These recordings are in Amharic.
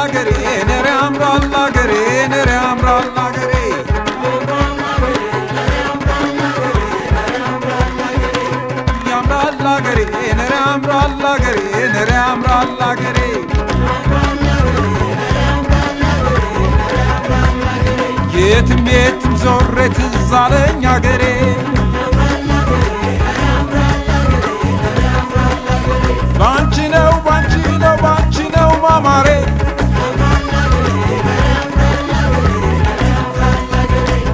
gare, nere amralla gare, nere amralla gare. Amralla gare, nere amralla gare, nere amralla gare. Yetim yetim zorre tizalın ya gare. Banchino, banchino, banchino mamare.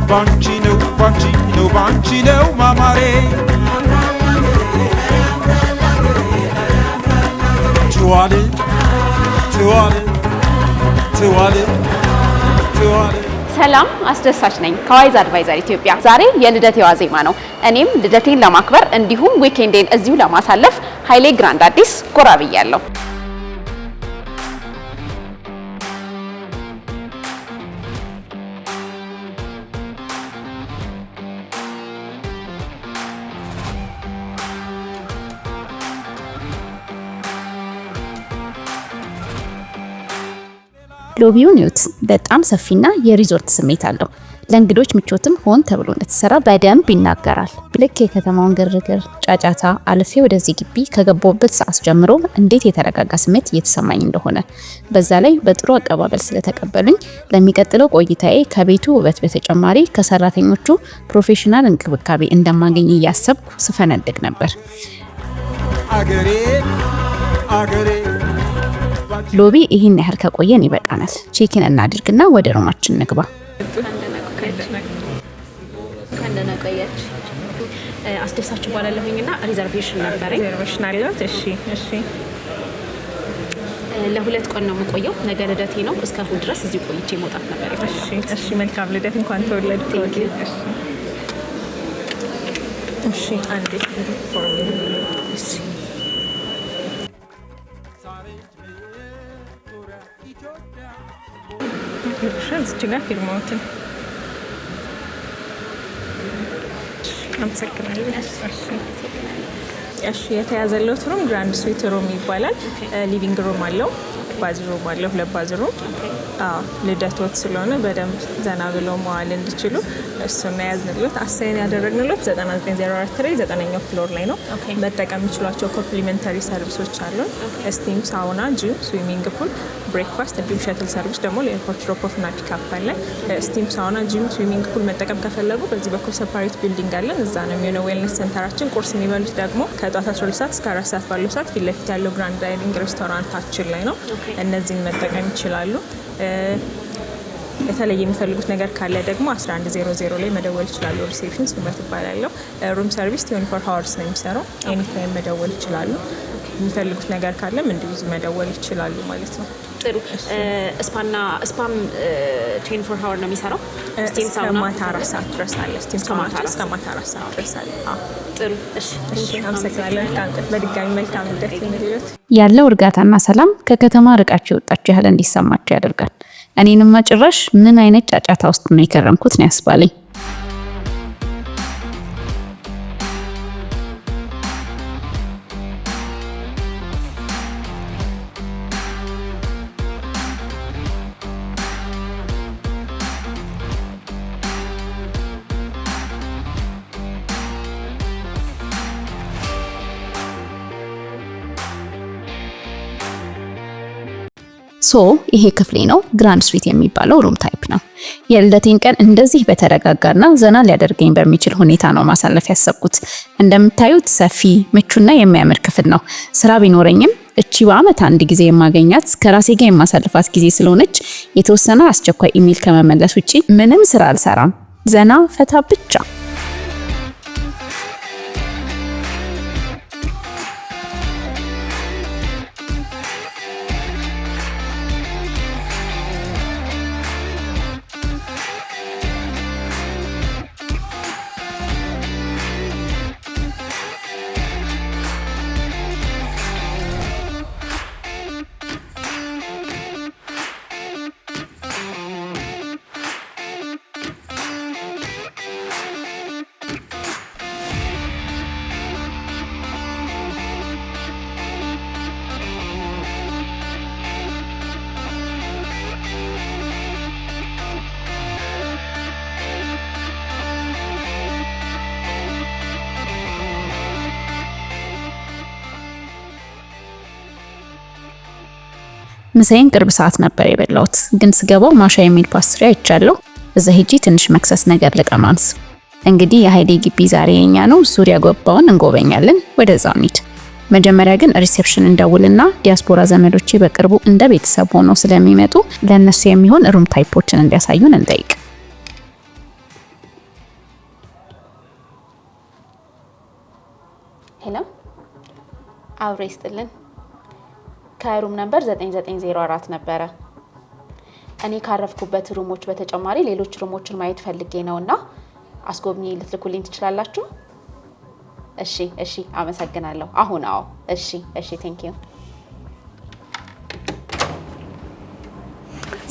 Banchino, banchino, banchino mamare. Tuale, tuale, tuale, tuale. ሰላም አስደሳች ነኝ ከዋይዝ አድቫይዘር ኢትዮጵያ። ዛሬ የልደቴ ዋዜማ ነው። እኔም ልደቴን ለማክበር እንዲሁም ዊኬንዴን እዚሁ ለማሳለፍ ኃይሌ ግራንድ አዲስ ጎራ ብያለሁ። ሎቢው ኒውት በጣም ሰፊና የሪዞርት ስሜት አለው። ለእንግዶች ምቾትም ሆን ተብሎ እንደተሰራ በደንብ ይናገራል። ልክ የከተማውን ግርግር ጫጫታ አልፌ ወደዚህ ግቢ ከገባሁበት ሰዓት ጀምሮ እንዴት የተረጋጋ ስሜት እየተሰማኝ እንደሆነ፣ በዛ ላይ በጥሩ አቀባበል ስለተቀበሉኝ ለሚቀጥለው ቆይታዬ ከቤቱ ውበት በተጨማሪ ከሰራተኞቹ ፕሮፌሽናል እንክብካቤ እንደማገኝ እያሰብኩ ስፈነድቅ ነበር። ሎቢ ይህን ያህል ከቆየን ይበቃናል። ቼኪን እናድርግና ወደ ሩማችን እንግባ። አስደሳች ባላለሁኝና ሪዘርቬሽን ነበረኝ። ሪዘርቬሽን አለዎት? እሺ፣ እሺ። ለሁለት ቀን ነው የምቆየው። ነገ ልደቴ ነው። እስከ እሑድ ድረስ እዚህ ቆይቼ መውጣት ነበር። እሺ፣ እሺ። መልካም ልደት። እንኳን ተወለዱ። እሺ፣ እሺ። አንዴ እሺ። እዚህ ጋር ፊርማዎትን አመሰግናለሁ። እሺ የተያዘለት ሩም ግራንድ ስዊት ሩም ይባላል። ሊቪንግ ሩም አለው፣ ባዝሩም አለው፣ ሁለት ባዝሩም። ልደቶት ስለሆነ በደንብ ዘና ብለው መዋል እንዲችሉ እሱን ያዝንሎት። አሳይን ያደረግንሎት 9904 9ኛው ፍሎር ላይ ነው። መጠቀም የሚችሏቸው ኮምፕሊሜንታሪ ሰርቪሶች አሉ። ስቲም፣ ሳውና፣ ጂም፣ ስዊሚንግ ፑል፣ ብሬክፋስት እንዲሁም ሸትል ሰርቪስ ደግሞ ለኤርፖርት ድሮፕ ኦፍ እና ፒክአፕ አለ። ስቲም፣ ሳውና፣ ጂም፣ ስዊሚንግ ፑል መጠቀም ከፈለጉ በዚህ በኩል ሰፓሬት ቢልዲንግ አለን። እዛ ነው የሚሆነው ዌልነስ ሴንተራችን። ቁርስ የሚበሉት ደግሞ ከጧት 12 ሰዓት እስከ 4 ሰዓት ባለው ሰዓት ፊት ለፊት ያለው ግራንድ ዳይኒንግ ሬስቶራንታችን ላይ ነው። እነዚህን መጠቀም ይችላሉ። የተለየ የሚፈልጉት ነገር ካለ ደግሞ 1100 ላይ መደወል ይችላሉ። ሪሴፕሽን ስምረት ይባላለሁ። ሩም ሰርቪስ 24 ሃወርስ ነው የሚሰራው። ኤኒ ታይም መደወል ይችላሉ። የሚፈልጉት ነገር ካለም እንዲሁ መደወል ይችላሉ ማለት ነው። ጥሩ። ስፓም 24 ሃወር ነው የሚሰራው። ስቲም ሳውና ማታ 4 ሰዓት ድረስ አለ። ስቲም ሳውና እስከ ማታ 4 ሰዓት ድረስ አለ። ጥሩ። እሺ፣ አመሰግናለሁ። በድጋሚ መልካም ልደት ይሁንልዎት። ያለው እርጋታና ሰላም ከከተማ ርቃችሁ የወጣችሁ ያህል እንዲሰማችሁ ያደርጋል። እኔንማ ጭራሽ ምን አይነት ጫጫታ ውስጥ ነው የከረምኩት ነው ያስባለኝ። ይሄ ክፍሌ ነው። ግራንድ ስዊት የሚባለው ሩም ታይፕ ነው። የልደቴን ቀን እንደዚህ በተረጋጋና ዘና ሊያደርገኝ በሚችል ሁኔታ ነው ማሳለፍ ያሰብኩት። እንደምታዩት ሰፊ ምቹና የሚያምር ክፍል ነው። ስራ ቢኖረኝም እቺ በአመት አንድ ጊዜ የማገኛት ከራሴ ጋር የማሳልፋት ጊዜ ስለሆነች የተወሰነ አስቸኳይ ኢሜል ከመመለስ ውጪ ምንም ስራ አልሰራም። ዘና ፈታ ብቻ። ምሳዬን ቅርብ ሰዓት ነበር የበላሁት፣ ግን ስገባው ማሻ የሚል ፓስትሪ አይቻለሁ። እዛ ሄጂ ትንሽ መክሰስ ነገር ልቀማንስ። እንግዲህ የሀይሌ ግቢ ዛሬ የኛ ነው። ዙሪያ ገባውን እንጎበኛለን። ወደዛው እንሂድ። መጀመሪያ ግን ሪሴፕሽን እንደውልና ዲያስፖራ ዘመዶቼ በቅርቡ እንደ ቤተሰብ ሆነው ስለሚመጡ ለእነሱ የሚሆን ሩም ታይፖችን እንዲያሳዩን እንጠይቅ። ሄሎ፣ አብሬ ይስጥልን። ከሩም ነምበር 9904 ነበረ። እኔ ካረፍኩበት ሩሞች በተጨማሪ ሌሎች ሩሞችን ማየት ፈልጌ ነውና አስጎብኚ ልትልኩልኝ ትችላላችሁ? እሺ፣ አመሰግናለሁ። አሁን አዎ፣ እሺ፣ ቴንክ ዩ።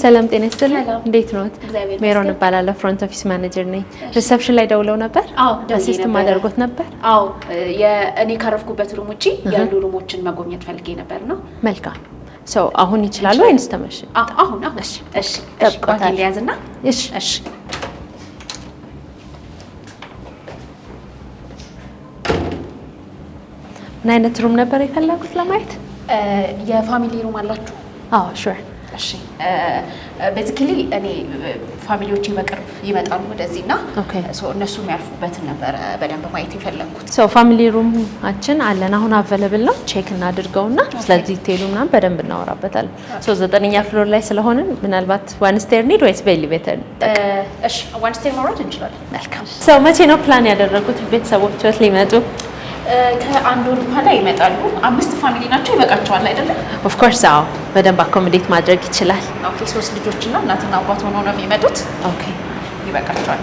ሰላም ጤና ይስጥልኝ። እንዴት ነው? ሜሮን እባላለሁ፣ ፍሮንት ኦፊስ ማኔጀር ነኝ። ሪሰፕሽን ላይ ደውለው ነበር? አዎ፣ አሲስት ማደርጎት ነበር? አዎ፣ እኔ ካረፍኩበት ሩም ውጪ ያሉ ሩሞችን መጎብኘት ፈልጌ ነበር ነው። መልካም ሰው አሁን ይችላሉ ወይንስ ተመሽ? አሁን እሺ፣ ጠብቆታል። ያዝና እሺ። ምን አይነት ሩም ነበር የፈለጉት ለማየት? የፋሚሊ ሩም አላችሁ? አዎ ሹር። እሺ ቤዚክሊ እኔ ፋሚሊዎቼ በቅርብ ይመጣሉ ወደዚህና እነሱ የሚያርፉበትን ነበረ በደንብ ማየት የፈለኩት። ፋሚሊ ሩማችን አለን አሁን አቬለብል ነው። ቼክ እናድርገውና ስለዚህ ዲቴይሉ ምናምን በደንብ እናወራበታለን። 9ኛ ፍሎር ላይ ስለሆነ ምናልባት ዋን ስቴር ኒድ ወይስ በኤሌቬተር? እሺ ዋን ስቴር ማውረድ እንችላለን። መልካም። መቼ ነው ፕላን ያደረጉት ቤተሰቦች ሊመጡ? ከአንድ ወር በኋላ ይመጣሉ። 5 ፋሚሊ ናቸው፣ ይበቃቸዋል አይደለም? ኦፍ ኮርስ አዎ፣ በደንብ አኮሞዴት ማድረግ ይችላል። ኦኬ 3 ልጆችና እናትና አባት ሆነው ነው የሚመጡት። ኦኬ ይበቃቸዋል።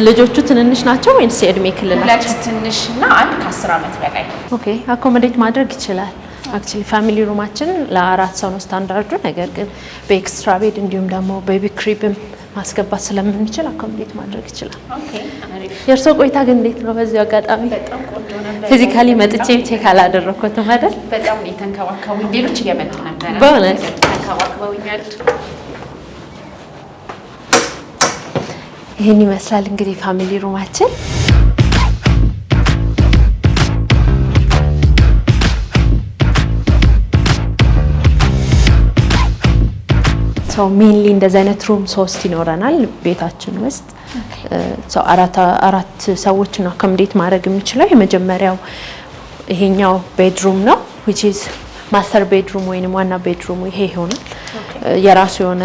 ልጆቹ ትንንሽ ናቸው ወይስ የእድሜ ክልል ናቸው? 2 ትንሽና 1 ከ10 ዓመት በላይ። ኦኬ አኮሞዴት ማድረግ ይችላል። አክቹሊ ፋሚሊ ሩማችን ለ4 ሰው ነው ስታንዳርዱ። ነገር ግን በኤክስትራ ቤድ እንዲሁም ደግሞ ቤቢ ክሪብም ማስገባት ስለምንችል አኮሞዴት ማድረግ ይችላል። ኦኬ አሪፍ። የእርሶ ቆይታ ግን እንዴት ነው? በዚህ አጋጣሚ በጣም ቆንጆ ነበር። ፊዚካሊ መጥቼ ቼክ አላደረኩትም አይደል? በጣም ነው የተንከባከቡኝ። ሌሎች እየመጡ ነበር። በእውነት ተንከባክበውኛል። ይህን ይመስላል እንግዲህ ፋሚሊ ሩማችን። ሰው ሜንሊ እንደዚህ አይነት ሩም 3 ይኖረናል ቤታችን ውስጥ። ሰው አራት ሰዎችን አኮሞዴት ማድረግ የሚችለው የመጀመሪያው ይሄኛው ቤድሩም ነው which is ማስተር ቤድሩም ወይንም ዋና ቤድሩሙ ይሄ ይሆናል። የራሱ የሆነ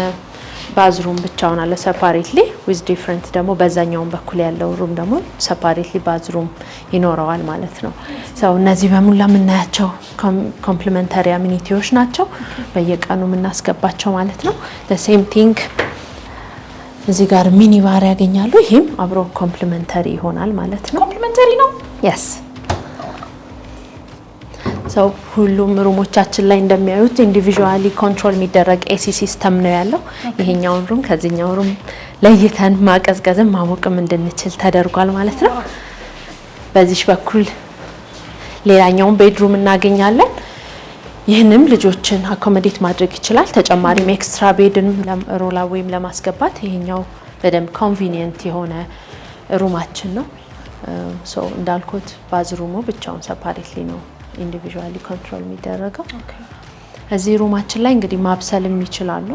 ባዝሩም ብቻውን አለ ሰፓሬትሊ with different ደግሞ በዛኛውን በኩል ያለው ሩም ደግሞ ሰፓሬትሊ ባዝሩም ይኖረዋል ማለት ነው። ሰው እነዚህ በሙላ የምናያቸው ኮምፕሊመንታሪ አሚኒቲዎች ናቸው በየቀኑ የምናስገባቸው ማለት ነው። the same thing እዚህ ጋር ሚኒ ባር ያገኛሉ። ይሄም አብሮ ኮምፕሊመንታሪ ይሆናል ማለት ነው። ኮምፕሊመንታሪ ነው? yes ሰው ሁሉም ሩሞቻችን ላይ እንደሚያዩት ኢንዲቪጁዋሊ ኮንትሮል የሚደረግ ኤሲ ሲስተም ነው ያለው። ይሄኛውን ሩም ከዚህኛው ሩም ለይተን ማቀዝቀዝም ማሞቅም እንድንችል ተደርጓል ማለት ነው። በዚህ በኩል ሌላኛውን ቤድሩም እናገኛለን። ይህንም ልጆችን አኮሞዴት ማድረግ ይችላል። ተጨማሪም ኤክስትራ ቤድን ሮላ ወይም ለማስገባት ይሄኛው በደንብ ኮንቪኒየንት የሆነ ሩማችን ነው። ሶ እንዳልኩት ባዝሩሙ ብቻውን ሰፓሬትሊ ነው ኢንዲቪጁዋሊ ኮንትሮል የሚደረገው። እዚህ ሩማችን ላይ እንግዲህ ማብሰልም ይችላሉ።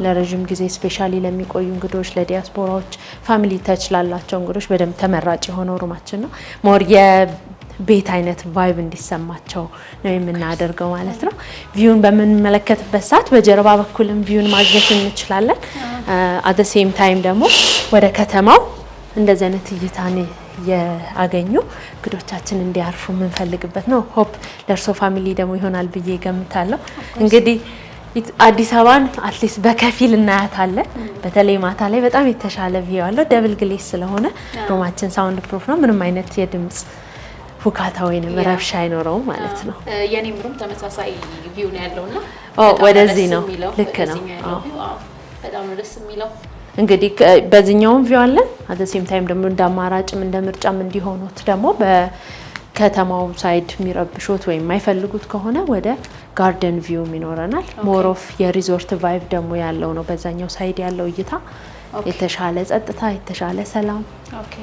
ለረጅም ጊዜ ስፔሻሊ ለሚቆዩ እንግዶች፣ ለዲያስፖራዎች፣ ፋሚሊ ተች ላላቸው እንግዶች በደንብ ተመራጭ የሆነው ሩማችን ነው። ሞር የቤት አይነት ቫይብ እንዲሰማቸው ነው የምናደርገው ማለት ነው። ቪውን በምንመለከትበት ሰዓት በጀርባ በኩልም ቪውን ማግኘት እንችላለን። አት ዘ ሴም ታይም ደግሞ ወደ ከተማው እንደዚህ አይነት እይታን ያገኙ እንግዶቻችን እንዲያርፉ የምንፈልግበት ነው። ሆፕ ለእርሶ ፋሚሊ ደግሞ ይሆናል ብዬ ገምታለሁ። እንግዲህ አዲስ አበባን አትሊስት በከፊል እናያታለን። በተለይ ማታ ላይ በጣም የተሻለ ቪው አለው። ደብል ግሌስ ስለሆነ ሩማችን ሳውንድ ፕሩፍ ነው። ምንም አይነት የድምጽ ሁካታ ወይንም ረብሻ አይኖረውም ማለት ነው። የኔም ሩም ተመሳሳይ ቪው ነው ያለውና ወደዚህ ነው። ልክ ነው። በጣም ነው ደስ የሚለው። እንግዲህ በዚህኛውም ቪው አለን። አት ዘ ሴም ታይም ደግሞ እንደ አማራጭም እንደ ምርጫም እንዲሆኑት ደግሞ በከተማው ሳይድ የሚረብሹት ወይም የማይፈልጉት ከሆነ ወደ ጋርደን ቪው ይኖረናል። ሞር ኦፍ የሪዞርት ቫይብ ደግሞ ያለው ነው በዛኛው ሳይድ ያለው እይታ። የተሻለ ጸጥታ፣ የተሻለ ሰላም። ኦኬ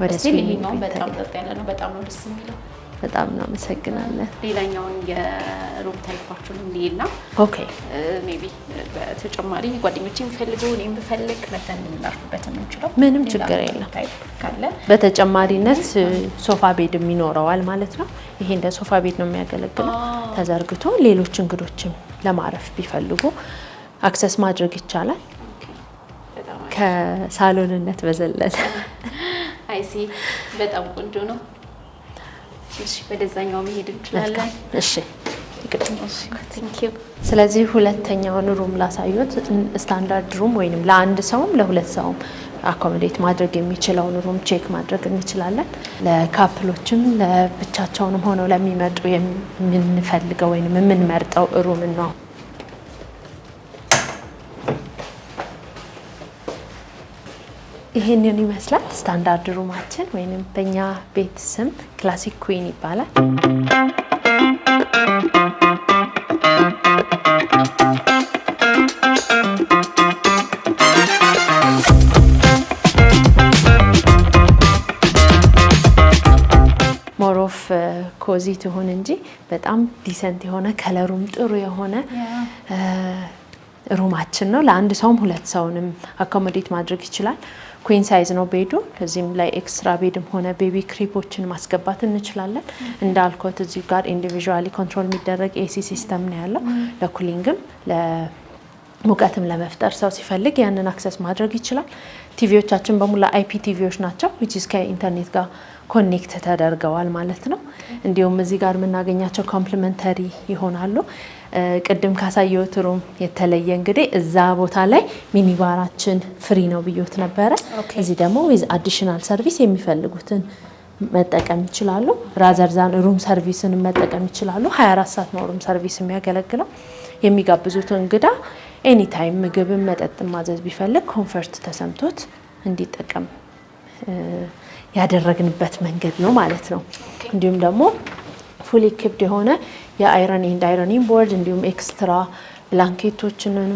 ወደ ስቲል ይሄኛው በጣም ጸጥ ያለ ነው። በጣም ነው ደስ የሚለው። በጣም እናመሰግናለን። ሌላኛውን የሩም ታይፓችሁን እንዲልና ኦኬ ሜቢ በተጨማሪ ጓደኞቼ የሚፈልጉ እኔም ብፈልግ መተን የምናርፍበት የምንችለው ምንም ችግር የለም ታይፕ ካለ በተጨማሪነት ሶፋ ቤድ ይኖረዋል ማለት ነው። ይሄ እንደ ሶፋ ቤድ ነው የሚያገለግለው ተዘርግቶ ሌሎች እንግዶችም ለማረፍ ቢፈልጉ አክሰስ ማድረግ ይቻላል ከሳሎንነት በዘለለ። አይሲ በጣም ቆንጆ ነው። እሺ ወደዛኛው መሄድ እንችላለን። እሺ ስለዚህ ሁለተኛውን ሩም ላሳዩት። ስታንዳርድ ሩም ወይንም ለአንድ ሰውም ለሁለት ሰውም አኮሞዴት ማድረግ የሚችለውን ሩም ቼክ ማድረግ እንችላለን። ለካፕሎችም ለብቻቸውንም ሆነው ለሚመጡ የምንፈልገው ወይንም የምንመርጠው ሩም ነው። ይሄንን ይመስላል ስታንዳርድ ሩማችን ወይንም በእኛ ቤት ስም ክላሲክ ኩዊን ይባላል። ሞሮፍ ኮዚ ትሆን እንጂ በጣም ዲሰንት የሆነ ከለሩም ጥሩ የሆነ ሩማችን ነው። ለአንድ ሰውም ሁለት ሰውንም አኮሞዴት ማድረግ ይችላል። ኩዊን ሳይዝ ነው ቤዱ። ከዚህም ላይ ኤክስትራ ቤድም ሆነ ቤቢ ክሪፖችን ማስገባት እንችላለን። እንዳልኩት እዚህ ጋር ኢንዲቪዥዋሊ ኮንትሮል የሚደረግ ኤሲ ሲስተም ነው ያለው። ለኩሊንግም ለሙቀትም ለመፍጠር ሰው ሲፈልግ ያንን አክሰስ ማድረግ ይችላል። ቲቪዎቻችን በሙላ አይፒ ቲቪዎች ናቸው which is ከኢንተርኔት ጋር ኮኔክት ተደርገዋል ማለት ነው። እንዲሁም እዚህ ጋር የምናገኛቸው ኮምፕሊመንተሪ ይሆናሉ። ቅድም ካሳየሁት ሩም የተለየ እንግዲህ እዛ ቦታ ላይ ሚኒባራችን ፍሪ ነው ብዮት ነበረ። እዚህ ደግሞ ዊዝ አዲሽናል ሰርቪስ የሚፈልጉትን መጠቀም ይችላሉ። ራዘርዛን ሩም ሰርቪስን መጠቀም ይችላሉ። 24 ሰዓት ነው ሩም ሰርቪስ የሚያገለግለው። የሚጋብዙት እንግዳ ኤኒ ታይም ምግብን መጠጥን ማዘዝ ቢፈልግ ኮንፈርት ተሰምቶት እንዲጠቀም ያደረግንበት መንገድ ነው ማለት ነው። እንዲሁም ደግሞ ፉሊ ኢኩፕድ የሆነ የአይረን ኤንድ አይረኒንግ ቦርድ እንዲሁም ኤክስትራ ብላንኬቶችንም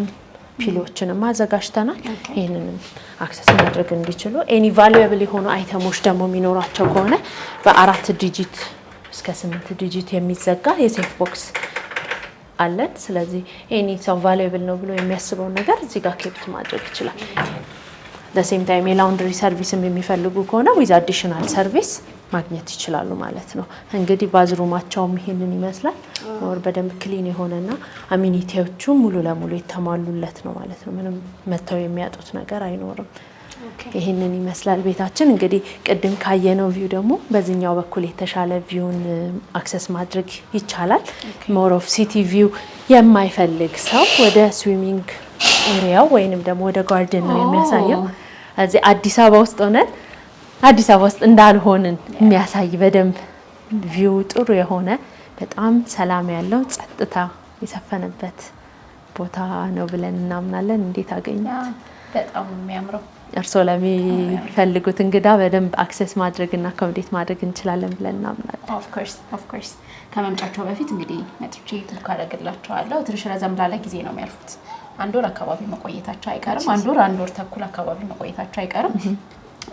ፒሎችንም አዘጋጅተናል። ይህንንም አክሰስ ማድረግ እንዲችሉ ኤኒ ቫሉዌብል የሆኑ አይተሞች ደግሞ የሚኖራቸው ከሆነ በ4 ዲጂት እስከ 8 ዲጂት የሚዘጋ የሴፍ ቦክስ አለን። ስለዚህ ኤኒ ሰው ቫሉዌብል ነው ብሎ የሚያስበውን ነገር እዚህ ጋር ኬፕት ማድረግ ይችላል። ለሴም ታይም የላውንድሪ ሰርቪስም የሚፈልጉ ከሆነ ዊዝ አዲሽናል ሰርቪስ ማግኘት ይችላሉ ማለት ነው። እንግዲህ ባዝሩማቸውም ይሄንን ይመስላል። ወር በደንብ ክሊን የሆነና አሚኒቲዎቹ ሙሉ ለሙሉ የተሟሉለት ነው ማለት ነው። ምንም መተው የሚያጡት ነገር አይኖርም። ይሄንን ይመስላል ቤታችን። እንግዲህ ቅድም ካየነው ቪው ደግሞ በዚህኛው በኩል የተሻለ ቪውን አክሰስ ማድረግ ይቻላል። ሞር ኦፍ ሲቲ ቪው የማይፈልግ ሰው ወደ ስዊሚንግ ኤሪያው ወይንም ደግሞ ወደ ጋርደን ነው የሚያሳየው። እዚህ አዲስ አበባ ውስጥ ሆነን አዲስ አበባ ውስጥ እንዳልሆንን የሚያሳይ በደንብ ቪው ጥሩ የሆነ በጣም ሰላም ያለው ጸጥታ የሰፈነበት ቦታ ነው ብለን እናምናለን። እንዴት አገኙት? በጣም የሚያምረው እርስዎ ለሚፈልጉት እንግዳ በደንብ አክሰስ ማድረግና አኮሞዴት ማድረግ እንችላለን ብለን እናምናለን። ኦፍ ኮርስ ከመምጫቸው በፊት እንግዲህ መጥቼ ቡክ አደርግላቸዋለሁ። ትንሽ ረዘም ላለ ጊዜ ነው የሚያልፉት። አንድ ወር አካባቢ መቆየታቸው አይቀርም። አንድ ወር ተኩል አካባቢ መቆየታቸው አይቀርም።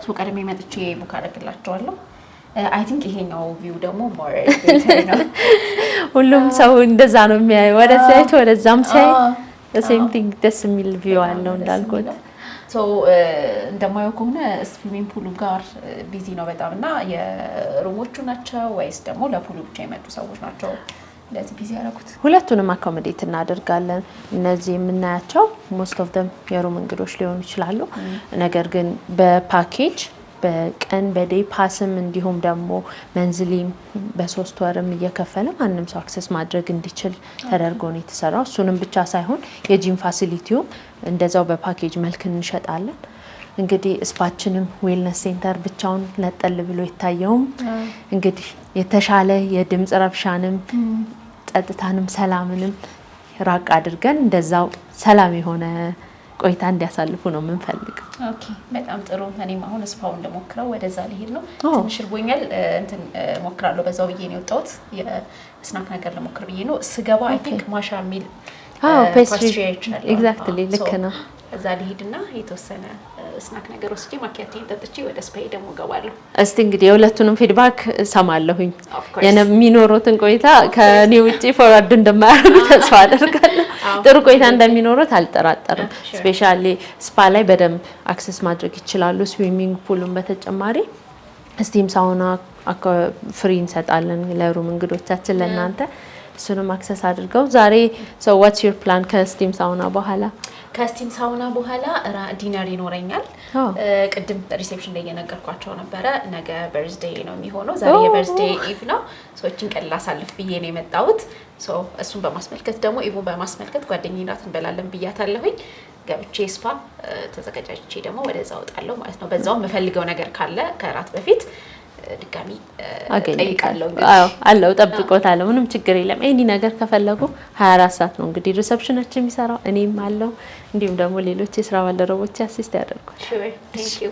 ሶ ቀድሜ መጥቼ ቡክ አደርግላቸዋለሁ። አይ ቲንክ ይሄኛው ቪው ደግሞ ሞር ነው። ሁሉም ሰው እንደዛ ነው የሚያየው። ወደዚያ አይቶ ወደዛም ሲያይ ሴም ቲንግ ደስ የሚል ቪው አለው እንዳልኩት። ሶ እንደማየው ከሆነ ስዊሚንግ ፑሉ ጋር ቢዚ ነው በጣም እና የሩሞቹ ናቸው ወይስ ደግሞ ለፑሉ ብቻ የመጡ ሰዎች ናቸው ለዚህ ቢዚ ያደረጉት? ሁለቱንም አኮሞዴት እናደርጋለን። እነዚህ የምናያቸው ሞስት ኦፍ ደም የሩም እንግዶች ሊሆኑ ይችላሉ። ነገር ግን በፓኬጅ በቀን በዴይ ፓስም እንዲሁም ደግሞ መንዝሊም በ3 ወርም እየከፈለ ማንም ሰው አክሰስ ማድረግ እንዲችል ተደርጎ ነው የተሰራው። እሱንም ብቻ ሳይሆን የጂም ፋሲሊቲው እንደዛው በፓኬጅ መልክ እንሸጣለን። እንግዲህ ስፓችንም ዌልነስ ሴንተር ብቻውን ነጠል ብሎ የታየውም እንግዲህ የተሻለ የድምጽ ረብሻንም ጸጥታንም ሰላምንም ራቅ አድርገን እንደዛው ሰላም የሆነ ቆይታ እንዲያሳልፉ ነው የምንፈልገው። ኦኬ በጣም ጥሩ። እኔም አሁን ስፓውን ለሞክረው ወደዛ ልሄድ ነው። ትንሽ እርቦኛል። እንትን ሞክራለሁ በዛው ብዬ ነው የወጣሁት። የስናክ ነገር ለሞክር ብዬ ነው ስገባ። አይ ቲንክ ማሻ ሚል ፔስትሪ ኤግዛክትሊ ልክ ነው። እዛ ልሄድና የተወሰነ ስናክ ነገር ወስጄ ማኪያቴን ጠጥቼ ወደ ስፓይ ደግሞ ገባለሁ። እስቲ እንግዲህ የሁለቱንም ፊድባክ ሰማለሁኝ። የሚኖሩትን ቆይታ ከኔ ውጪ ፎርዋርድ እንደማያደርጉ ተስፋ አደርጋለሁ። ጥሩ ቆይታ እንደሚኖሩት አልጠራጠርም። ስፔሻሊ ስፓ ላይ በደንብ አክሰስ ማድረግ ይችላሉ። ስዊሚንግ ፑሉን በተጨማሪ ስቲም ሳውና ፍሪ እንሰጣለን ለሩም እንግዶቻችን ለእናንተ እሱንም አክሰስ አድርገው ዛሬ so what's your plan ከስቲም ሳውና በኋላ? ከስቲም ሳውና በኋላ ዲነር ይኖረኛል። ቅድም ሪሴፕሽን ላይ የነገርኳቸው ነበረ ነገ በርዝዴይ ነው የሚሆነው። ዛሬ የበርዝዴይ ኢቭ ነው። ሰዎችን ቀን ላሳልፍ ብዬ ነው የመጣሁት። ሶ እሱን በማስመልከት ደግሞ ኢቭን በማስመልከት ጓደኛዬ ናት እንበላለን ብያታለሁኝ። ገብቼ ስፓ ተዘጋጃጅቼ ደግሞ ወደዛ ወጣለሁ ማለት ነው። በዛው የምፈልገው ነገር ካለ ከራት በፊት ድጋሚ ጠይቃለሁ። አለው ጠብቆታለሁ። ምንም ችግር የለም። እኔ ነገር ከፈለጉ 24 ሰዓት ነው እንግዲህ ሪሰፕሽናችን የሚሰራው። እኔም አለው እንዲሁም ደግሞ ሌሎች የስራ ባልደረቦች አሲስት ያደርጋሉ። ሹር ቴንክ ዩ።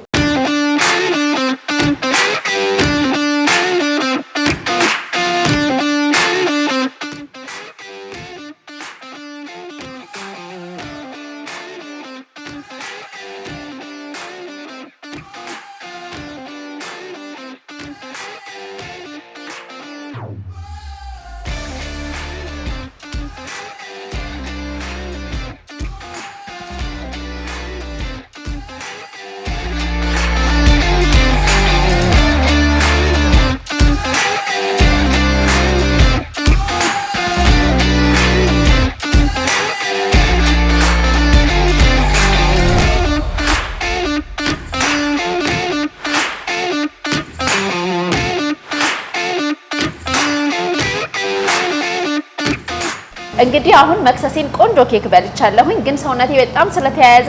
እንግዲህ አሁን መክሰሴን ቆንጆ ኬክ በልቻለሁኝ፣ ግን ሰውነቴ በጣም ስለተያያዘ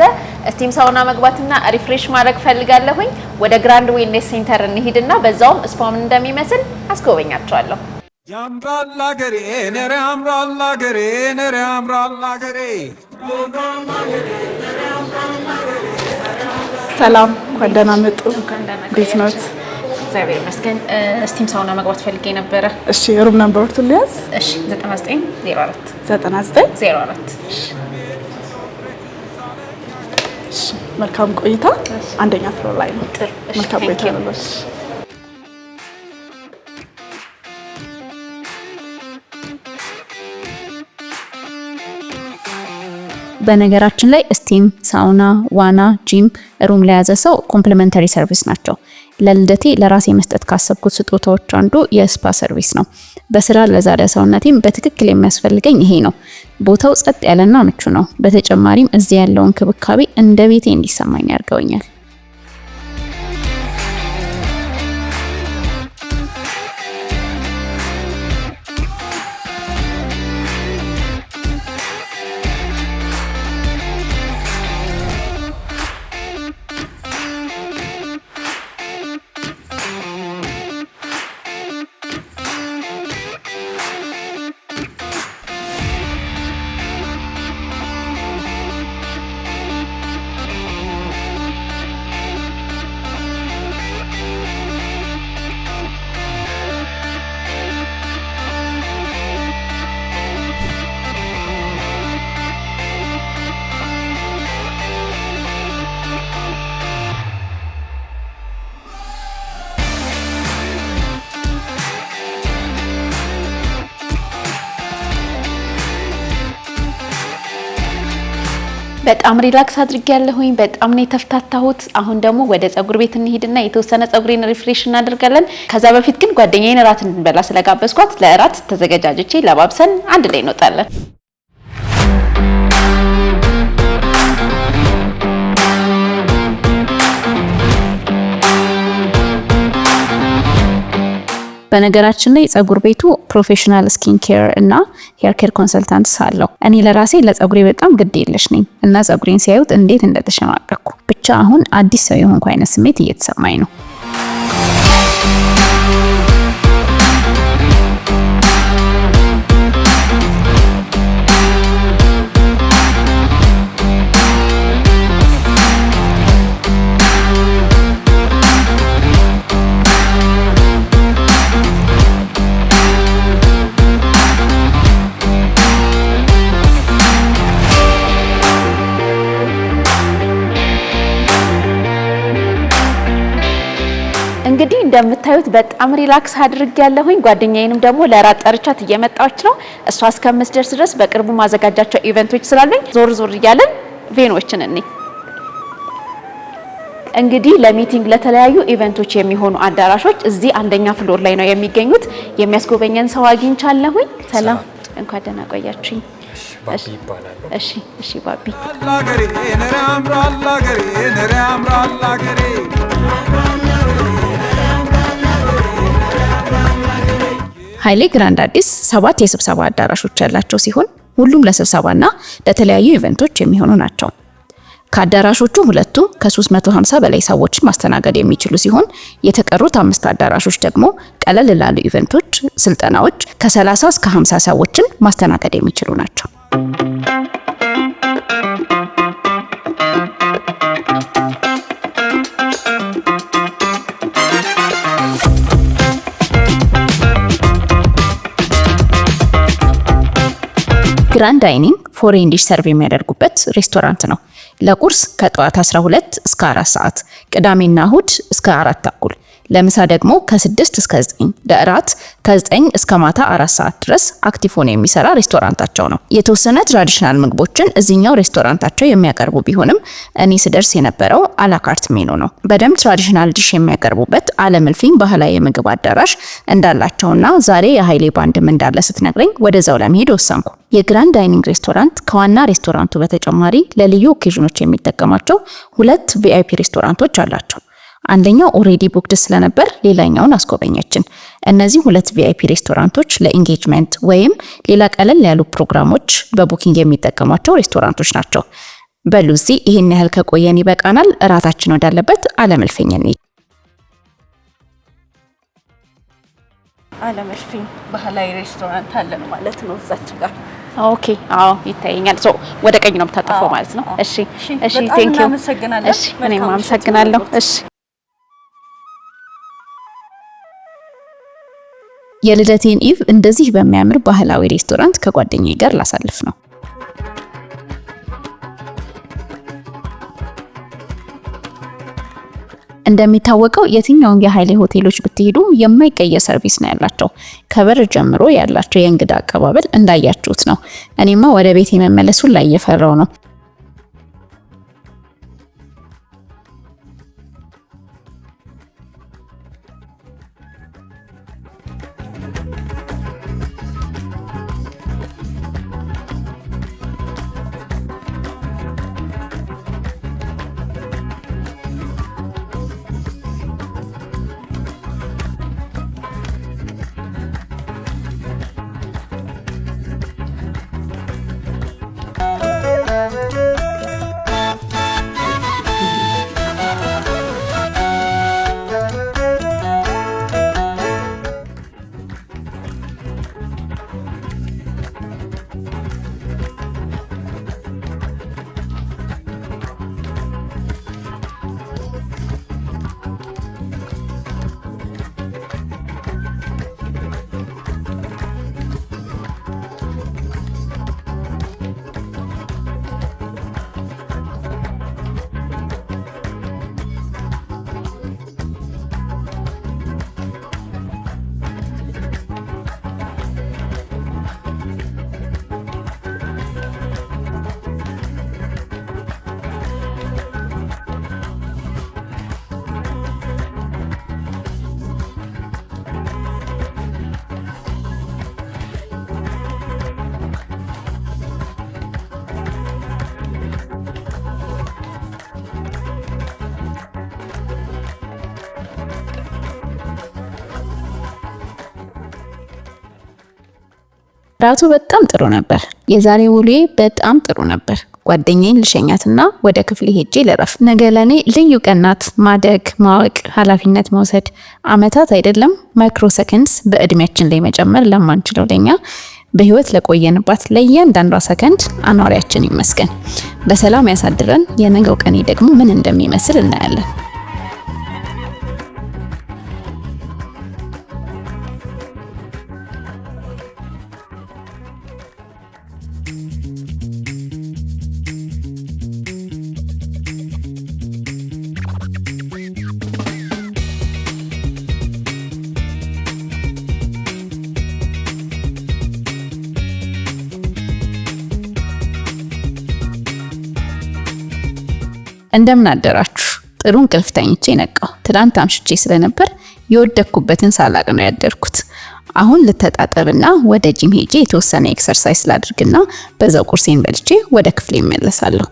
ስቲም ሳውና መግባትና ሪፍሬሽ ማድረግ ፈልጋለሁኝ። ወደ ግራንድ ዌልኔስ ሴንተር እንሂድና በዛውም ስፓውን እንደሚመስል አስጎበኛቸዋለሁ። ያምራል አገሬ ነሬ ያምራል አገሬ ነሬ ያምራል አገሬ። ሰላም እንኳን ደህና መጡ። እንዴት ነዎት? እግዚአብሔር ይመስገን። ስቲም ሳውና መግባት ፈልጌ ነበረ። እሺ ሩም ነምበሩን ልያዝ? እሺ 9904 9904። እሺ መልካም ቆይታ። አንደኛ ፍሎር ላይ ነው። መልካም ቆይታ ነው። በነገራችን ላይ ስቲም ሳውና፣ ዋና፣ ጂም ሩም ለያዘ ሰው ኮምፕሊመንተሪ ሰርቪስ ናቸው። ለልደቴ ለራሴ መስጠት ካሰብኩት ስጦታዎች አንዱ የስፓ ሰርቪስ ነው። በስራ ለዛሬ ሰውነቴም በትክክል የሚያስፈልገኝ ይሄ ነው። ቦታው ጸጥ ያለና ምቹ ነው። በተጨማሪም እዚህ ያለው እንክብካቤ እንደ ቤቴ እንዲሰማኝ ያርገውኛል። በጣም ሪላክስ አድርጌያለሁኝ። በጣም ነው የተፍታታሁት። አሁን ደግሞ ወደ ጸጉር ቤት እንሂድና የተወሰነ ጸጉሬን ሪፍሬሽ እናደርጋለን። ከዛ በፊት ግን ጓደኛዬን እራት እንድንበላ ስለጋበዝኳት ለእራት ተዘጋጃጅቼ ለባብሰን አንድ ላይ እንወጣለን። በነገራችን ላይ ጸጉር ቤቱ ፕሮፌሽናል ስኪን ኬር እና ሄር ኬር ኮንሰልታንትስ አለው። እኔ ለራሴ ለጸጉሬ በጣም ግድ የለሽ ነኝ እና ጸጉሬን ሲያዩት እንዴት እንደተሸማቀቅኩ ብቻ አሁን አዲስ ሰው የሆንኩ አይነት ስሜት እየተሰማኝ ነው። እንደምታዩት በጣም ሪላክስ አድርጌያለሁኝ። ጓደኛዬንም ደግሞ ለራት ጠርቻት እየመጣች ነው። እሷ እስከምትደርስ ድረስ በቅርቡ ማዘጋጃቸው ኢቨንቶች ስላሉኝ ዞር ዞር እያለን ቬኖችን እንግዲህ ለሚቲንግ ለተለያዩ ኢቨንቶች የሚሆኑ አዳራሾች እዚህ አንደኛ ፍሎር ላይ ነው የሚገኙት። የሚያስጎበኘን ሰው አግኝቻለሁኝ። ሰላም፣ እንኳን ደህና ቆያችሁኝ። ባቢ ይባላል። እሺ ባቢ። አላገሬ ነረ አምራ አላገሬ ነረ አምራ አላገሬ ኃይሌ ግራንድ አዲስ 7 የስብሰባ አዳራሾች ያላቸው ሲሆን ሁሉም ለስብሰባና ለተለያዩ ኢቨንቶች የሚሆኑ ናቸው። ከአዳራሾቹ ሁለቱ ከ350 በላይ ሰዎችን ማስተናገድ የሚችሉ ሲሆን የተቀሩት 5 አዳራሾች ደግሞ ቀለል ላሉ ኢቨንቶች፣ ስልጠናዎች ከ30 እስከ 50 ሰዎችን ማስተናገድ የሚችሉ ናቸው። ግራንድ ዳይኒንግ ፎሬን ዲሽ ሰርቭ የሚያደርጉበት ሬስቶራንት ነው። ለቁርስ ከጠዋት 12 እስከ 4 ሰዓት፣ ቅዳሜና እሁድ እስከ 4 ተኩል፣ ለምሳ ደግሞ ከ6 እስከ 9፣ ለእራት ከ9 እስከ ማታ 4 ሰዓት ድረስ አክቲቭ ሆኖ የሚሰራ ሬስቶራንታቸው ነው። የተወሰነ ትራዲሽናል ምግቦችን እዚህኛው ሬስቶራንታቸው የሚያቀርቡ ቢሆንም እኔ ስደርስ የነበረው አላካርት ሜኑ ነው። በደንብ ትራዲሽናል ዲሽ የሚያቀርቡበት አለምልፊኝ ባህላዊ የምግብ አዳራሽ እንዳላቸውና ዛሬ የኃይሌ ባንድም እንዳለ ስትነግረኝ ወደዛው ለመሄድ ወሰንኩ። የግራንድ ዳይኒንግ ሬስቶራንት ከዋና ሬስቶራንቱ በተጨማሪ ለልዩ ኦኬዥኖች የሚጠቀማቸው 2 ቪአይፒ ሬስቶራንቶች አላቸው። አንደኛው ኦሬዲ ቡክድ ስለነበር ሌላኛውን አስጎበኘችን። እነዚህ 2 ቪአይፒ ሬስቶራንቶች ለኢንጌጅመንት ወይም ሌላ ቀለል ያሉ ፕሮግራሞች በቡኪንግ የሚጠቀሟቸው ሬስቶራንቶች ናቸው። በሉዚ ይሄን ያህል ከቆየን ይበቃናል። እራታችን ወዳለበት አለምልፍኝ እንሂድ። አለምልፍኝ ባህላዊ ሬስቶራንት አለን ማለት ነው እዛች ጋር። ኦኬ፣ አዎ ይታየኛል። ወደ ቀኝ ነው የምታጠፈው ማለት ነው። እሺ፣ ቴንክ ዩ። እናመሰግናለን። እኔም አመሰግናለሁ። እሺ፣ የልደቴን ኢቭ እንደዚህ በሚያምር ባህላዊ ሬስቶራንት ከጓደኛዬ ጋር ላሳልፍ ነው። እንደሚታወቀው የትኛውም የኃይሌ ሆቴሎች ብትሄዱ የማይቀየር ሰርቪስ ነው ያላቸው። ከበር ጀምሮ ያላቸው የእንግዳ አቀባበል እንዳያችሁት ነው። እኔማ ወደ ቤት የመመለሱን ላይ እየፈራው ነው። ራቱ በጣም ጥሩ ነበር። የዛሬ ውሎዬ በጣም ጥሩ ነበር። ጓደኛዬን ልሸኛትና ወደ ክፍሌ ሄጄ ልረፍ። ነገ ለኔ ልዩ ቀናት፣ ማደግ፣ ማወቅ፣ ኃላፊነት መውሰድ፣ አመታት አይደለም ማይክሮ ሰከንድስ በእድሜያችን ላይ መጨመር ለማንችለው ለኛ በህይወት ለቆየንባት ለእያንዳንዷ ሰከንድ አኗሪያችን ይመስገን። በሰላም ያሳድረን። የነገው ቀኔ ደግሞ ምን እንደሚመስል እናያለን። እንደምን አደራችሁ? ጥሩ እንቅልፍ ተኝቼ ነቃው። ትላንት አምሽቼ ስለነበር የወደኩበትን ሳላቅ ነው ያደርኩት። አሁን ልተጣጠብና ወደ ጂም ሄጄ የተወሰነ ኤክሰርሳይዝ ላድርግና በዛው ቁርሴን በልቼ ወደ ክፍሌ እመለሳለሁ።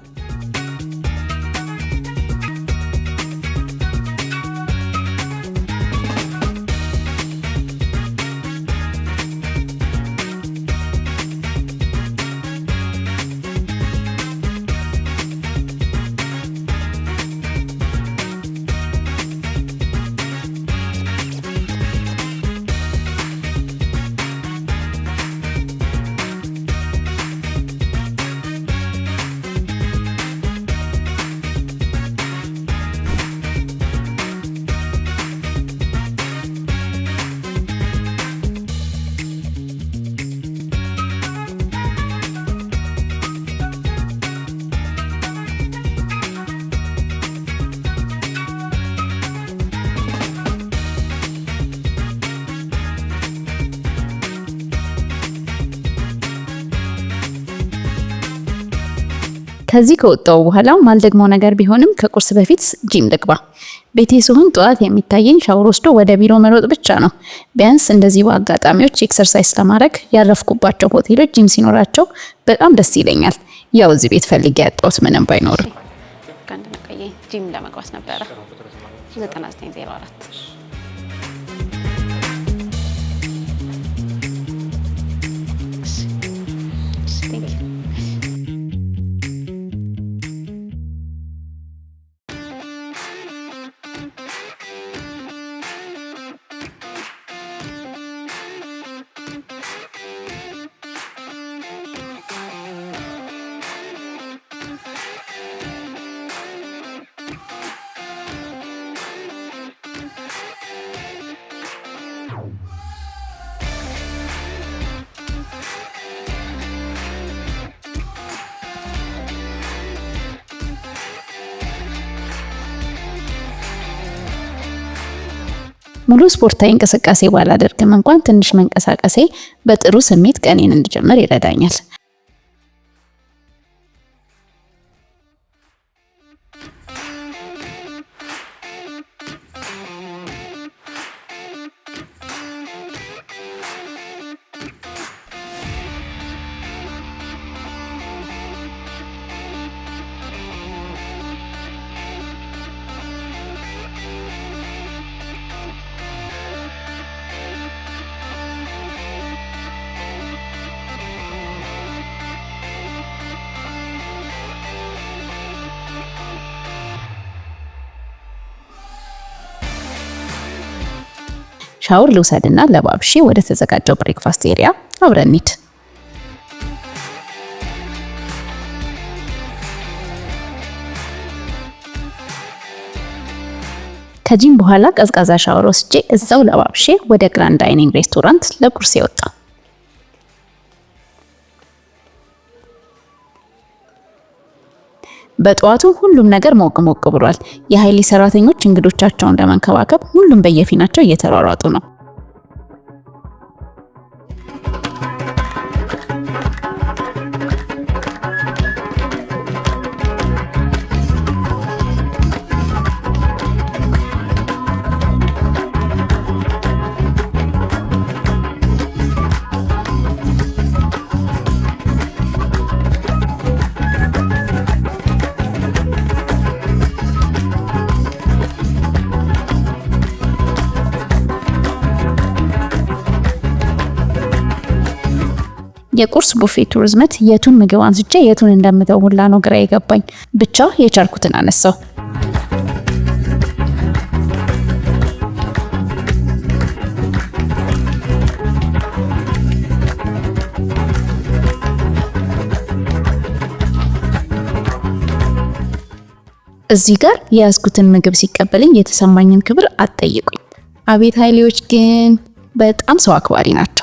ከዚህ ከወጣው በኋላ ማልደግመው ነገር ቢሆንም ከቁርስ በፊት ጂም ልግባ። ቤቴ ስሆን ጠዋት የሚታየኝ ሻወር ወስዶ ወደ ቢሮ መሮጥ ብቻ ነው። ቢያንስ እንደዚህ በአጋጣሚዎች ኤክሰርሳይዝ ለማድረግ ያረፍኩባቸው ሆቴሎች ጂም ሲኖራቸው በጣም ደስ ይለኛል። ያው እዚህ ቤት ፈልጌ ያጣሁት ምንም ባይኖርም ጂም ለመግባት ነበረ 9904 ሙሉ ስፖርታዊ እንቅስቃሴ ባላደርግም እንኳን ትንሽ መንቀሳቀሴ በጥሩ ስሜት ቀኔን እንድጀምር ይረዳኛል። ሻወር ልውሰድና ለባብሼ ወደ ተዘጋጀው ብሬክፋስት ኤሪያ አብረን እንሂድ። ከጂም በኋላ ቀዝቃዛ ሻወር ወስጄ እዛው ለባብሼ ወደ ግራንድ ዳይኒንግ ሬስቶራንት ለቁርስ ወጣ። በጠዋቱ ሁሉም ነገር ሞቅ ሞቅ ብሏል። የኃይሊ ሰራተኞች እንግዶቻቸውን ለመንከባከብ ሁሉም በየፊናቸው እየተሯሯጡ ነው። የቁርስ ቡፌቱ ርዝመት የቱን ምግብ አንስቼ የቱን እንደምተው ሁላ ነው ግራ የገባኝ። ብቻ የቻልኩትን አነሳው። እዚህ ጋር የያዝኩትን ምግብ ሲቀበልኝ የተሰማኝን ክብር አትጠይቁኝ። አቤት ኃይሌዎች ግን በጣም ሰው አክባሪ ናቸው።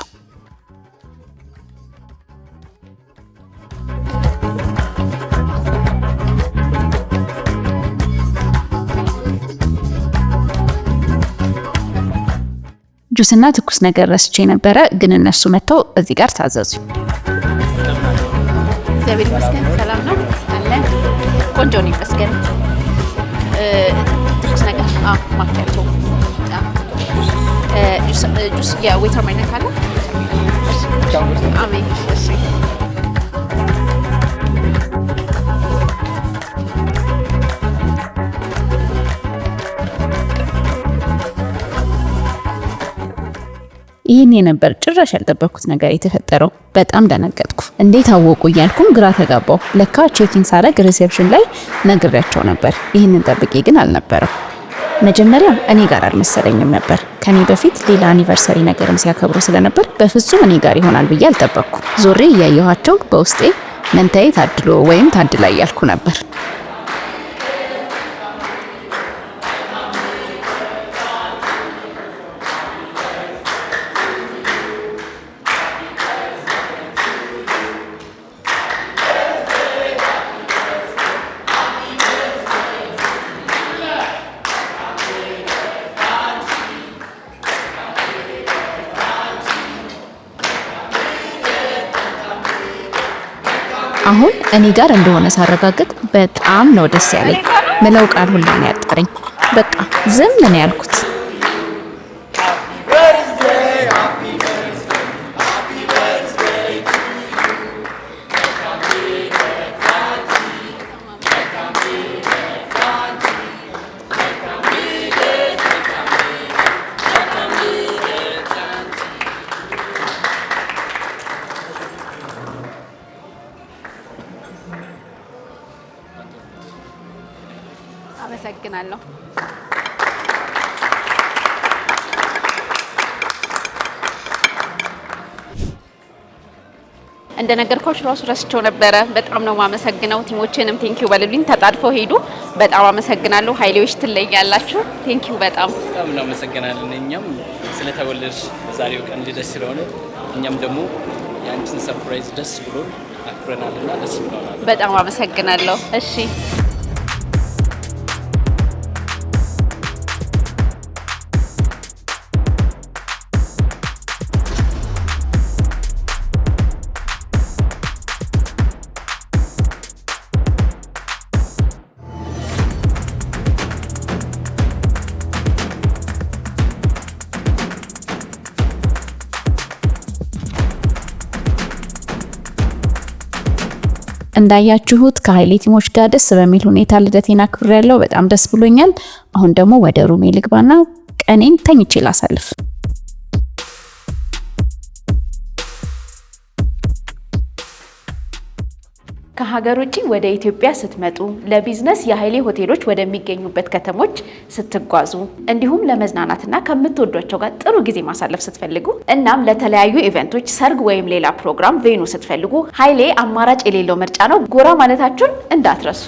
ጁስና ትኩስ ነገር ረስቼ ነበረ፣ ግን እነሱ መተው እዚህ ጋር ታዘዙ። እግዚአብሔር ይመስገን ሰላም ነው አለ። ቆንጆ ነው ይመስገን። ትኩስ ነገር ማኪያቶ ጁስ የዌተር ማይነት ካለ አሜን። እሺ ይህን የነበር ጭራሽ ያልጠበቅኩት ነገር የተፈጠረው። በጣም ደነገጥኩ። እንዴት አወቁ እያልኩም ግራ ተጋባው። ለካ ቼኪን ሳረግ ሪሴፕሽን ላይ ነግሬያቸው ነበር። ይህንን ጠብቄ ግን አልነበረም። መጀመሪያ እኔ ጋር አልመሰለኝም ነበር። ከኔ በፊት ሌላ አኒቨርሰሪ ነገርም ሲያከብሩ ስለነበር በፍጹም እኔ ጋር ይሆናል ብዬ አልጠበቅኩ። ዞሬ እያየኋቸው በውስጤ መንታዬ ታድሎ ወይም ታድላ እያልኩ ነበር። አሁን እኔ ጋር እንደሆነ ሳረጋግጥ በጣም ነው ደስ ያለኝ። ምለው ቃል ሁላ ነው ያጠረኝ። በቃ ዝም ምን ያልኩት። አመሰግናለሁ። እንደነገርኳችሁ ራሱ ረስቸው ነበረ። በጣም ነው ማመሰግነው። ቲሞቼንም ቴንኪው በልልኝ። ተጣድፈው ሄዱ። በጣም አመሰግናለሁ። ኃይሌዎች ትለያላችሁ። ቴንኪው በጣም እናመሰግናለን። እኛም ስለተወለድሽ በዛሬው ቀን ልደስ ስለሆነ እኛም ደግሞ የአንቺን ሰርፕራይዝ ደስ ብሎ አክብረናልና ደስ ብሎናል። በጣም አመሰግናለሁ። እሺ እንዳያችሁት ከኃይሌ ቲሞች ጋር ደስ በሚል ሁኔታ ልደቴን አክብሬያለሁ። በጣም ደስ ብሎኛል። አሁን ደግሞ ወደ ሩሜ ልግባና ቀኔን ተኝቼ ላሳልፍ። ከሀገር ውጪ ወደ ኢትዮጵያ ስትመጡ፣ ለቢዝነስ የኃይሌ ሆቴሎች ወደሚገኙበት ከተሞች ስትጓዙ፣ እንዲሁም ለመዝናናትና ከምትወዷቸው ጋር ጥሩ ጊዜ ማሳለፍ ስትፈልጉ፣ እናም ለተለያዩ ኢቨንቶች፣ ሰርግ ወይም ሌላ ፕሮግራም ቬኑ ስትፈልጉ ኃይሌ አማራጭ የሌለው ምርጫ ነው። ጎራ ማለታችሁን እንዳትረሱ።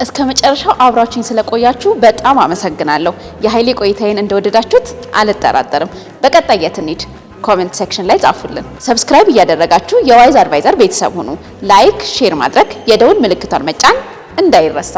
እስከ መጨረሻው አብራችሁኝ ስለቆያችሁ በጣም አመሰግናለሁ። የኃይሌ ቆይታዬን እንደወደዳችሁት አልጠራጠርም። በቀጣይ የት እንሂድ? ኮሜንት ሴክሽን ላይ ጻፉልን። ሰብስክራይብ እያደረጋችሁ የዋይዝ አድቫይዘር ቤተሰብ ሁኑ። ላይክ፣ ሼር ማድረግ፣ የደውል ምልክቷን መጫን እንዳይረሳ።